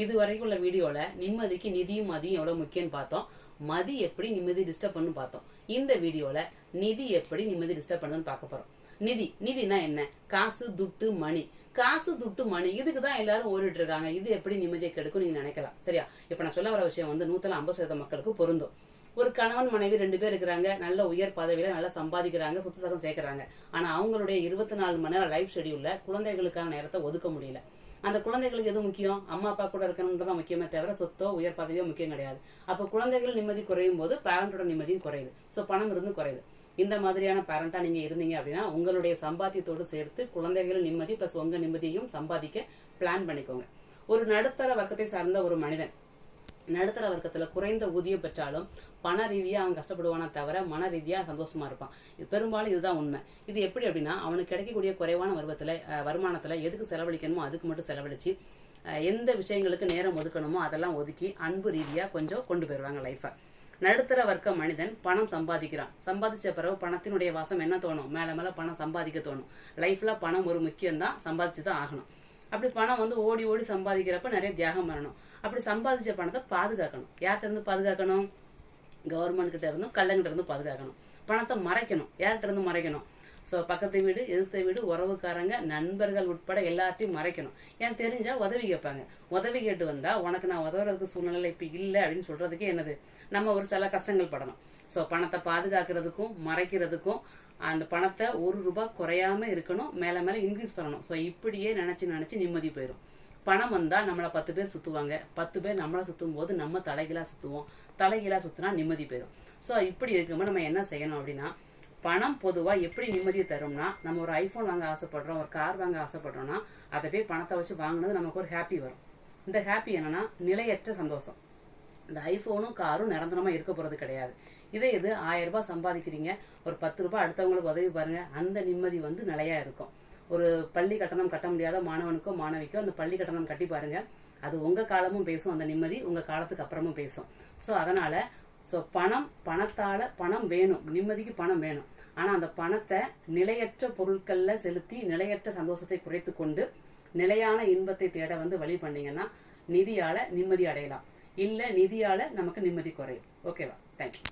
இது வரைக்கும் உள்ள வீடியோல நிம்மதிக்கு நிதியும் மதியும் எவ்வளவு முக்கியம்னு பார்த்தோம். மதி எப்படி நிம்மதி டிஸ்டர்ப் பண்ணு பார்த்தோம். இந்த வீடியோல நிதி எப்படி நிம்மதி டிஸ்டர்ப் பண்ணுன்னு பார்க்க போறோம். நிதினா என்ன? காசு, துட்டு, மணி. காசு, துட்டு, மணி இதுக்குதான் எல்லாரும் ஓடிட்டு இருக்காங்க. இது எப்படி நிம்மதியை கெடுக்கும் நீங்க நினைக்கலாம். சரியா? இப்ப நான் சொல்ல வர விஷயம் 150% மக்களுக்கு பொருந்தும். ஒரு கணவன் மனைவி 2 பேர் இருக்கிறாங்க, நல்ல உயர் பதவியில நல்லா சம்பாதிக்கிறாங்க, சொத்து சகம் சேர்க்கிறாங்க. ஆனா அவங்களுடைய 24 மணி நேரம் லைஃப் ஷெடியூல்ல குழந்தைகளுக்கான நேரத்தை ஒதுக்க முடியல. அந்த குழந்தைகளுக்கு எது முக்கியம்? அம்மா அப்பா கூட இருக்கணும்ன்றதான் முக்கியமே தவிர சொத்தோ உயர் பதவியோ முக்கியம் கிடையாது. அப்போ குழந்தைகள் நிம்மதி குறையும் போது பேரண்டோட நிம்மதியும் குறையுது. ஸோ பணம் இருந்து குறையுது. இந்த மாதிரியான பேரண்டா நீங்க இருந்தீங்க அப்படின்னா உங்களுடைய சம்பாத்தியத்தோடு சேர்த்து குழந்தைகள் நிம்மதி பிளஸ் உங்க நிம்மதியையும் சம்பாதிக்க பிளான் பண்ணிக்கோங்க. ஒரு நடுத்தர வர்க்கத்தை சார்ந்த ஒரு மனிதன் நடுத்தர வர்க்கத்துல குறைந்த ஊதியம் பெற்றாலும் பண ரீதியா அவன் கஷ்டப்படுவானா தவிர மன ரீதியா சந்தோஷமா இருப்பான். பெரும்பாலும் இதுதான் உண்மை. இது எப்படி அப்படின்னா அவனுக்கு கிடைக்கக்கூடிய குறைவான வருமானத்துல எதுக்கு செலவழிக்கணுமோ அதுக்கு மட்டும் செலவழிச்சு எந்த விஷயங்களுக்கு நேரம் ஒதுக்கணுமோ அதெல்லாம் ஒதுக்கி அன்பு ரீதியா கொஞ்சம் கொண்டு போயிருவாங்க லைஃப. நடுத்தர வர்க்க மனிதன் பணம் சம்பாதிக்கிறான். சம்பாதிச்ச பிறகு பணத்தினுடைய வாசம் என்ன தோணும்? மேல மேல பணம் சம்பாதிக்க தோணும். லைஃப்ல பணம் ஒரு முக்கியம் தான், சம்பாதிச்சுதான் ஆகணும். அப்படி பணம் ஓடி ஓடி சம்பாதிக்கிறப்ப நிறைய தியாகம் பண்ணணும். அப்படி சம்பாதிச்ச பணத்தை பாதுகாக்கணும். யார்கிட்ட இருந்து பாதுகாக்கணும்? கவர்மெண்ட் கிட்ட இருந்தும் கள்ளங்கிட்ட இருந்து பாதுகாக்கணும். பணத்தை மறைக்கணும். யார்கிட்ட இருந்து மறைக்கணும்? ஸோ பக்கத்து வீடு, எதிர்த்த வீடு, உறவுக்காரங்க, நண்பர்கள் உட்பட எல்லாத்தையும் மறைக்கணும். ஏன் தெரிஞ்சா உதவி கேட்பாங்க. உதவி கேட்டு வந்தா உனக்கு நான் உதவுறதுக்கு சூழ்நிலை இப்ப இல்லை அப்படின்னு சொல்றதுக்கே என்னது, நம்ம ஒரு சில கஷ்டங்கள் படணும். ஸோ பணத்தை பாதுகாக்கிறதுக்கும் மறைக்கிறதுக்கும் அந்த பணத்தை ₹1 குறையாம இருக்கணும், மேல மேல இன்க்ரீஸ் பண்ணணும். ஸோ இப்படியே நினைச்சு நிம்மதி போயிடும். பணம் வந்தா நம்மள 10 பேர் சுத்துவாங்க, 10 பேர் நம்மளை சுத்தும் போது நம்ம தலைகீழா சுத்துவோம், தலைகீழா சுத்தினா நிம்மதி போயிடும். ஸோ இப்படி இருக்கும்போது நம்ம என்ன செய்யணும் அப்படின்னா, பணம் பொதுவா எப்படி நிம்மதியை தரும்னா, நம்ம ஒரு ஐபோன் வாங்க ஆசைப்படுறோம், ஒரு கார் வாங்க ஆசைப்படுறோம்னா அதை போய் பணத்தை வச்சு வாங்கினது நமக்கு ஒரு ஹாப்பி வரும். இந்த ஹாப்பி என்னன்னா நிலையற்ற சந்தோஷம். இந்த ஐபோனும் காரும் நிரந்தரமா இருக்க போறது கிடையாது. இதே இது ₹1000 சம்பாதிக்கிறீங்க, ஒரு ₹10 அடுத்தவங்களுக்கு உதவி பாருங்க, அந்த நிம்மதி நிலையா இருக்கும். ஒரு பள்ளி கட்டணம் கட்ட முடியாத மாணவனுக்கோ மாணவிக்கோ அந்த பள்ளி கட்டணம் கட்டி பாருங்க, அது உங்க காலமும் பேசும், அந்த நிம்மதி உங்க காலத்துக்கு அப்புறமும் பேசும். ஸோ அதனால பணம் வேணும், நிம்மதிக்கு பணம் வேணும். ஆனா அந்த பணத்தை நிலையற்ற பொருட்கள்ல செலுத்தி நிலையற்ற சந்தோஷத்தை குறைத்து கொண்டு நிலையான இன்பத்தை தேட வழி பண்ணீங்கன்னா நிதியால நிம்மதி அடையலாம். இல்ல நிதியால நமக்கு நிம்மதி குறையும். ஓகேவா? தேங்க்யூ.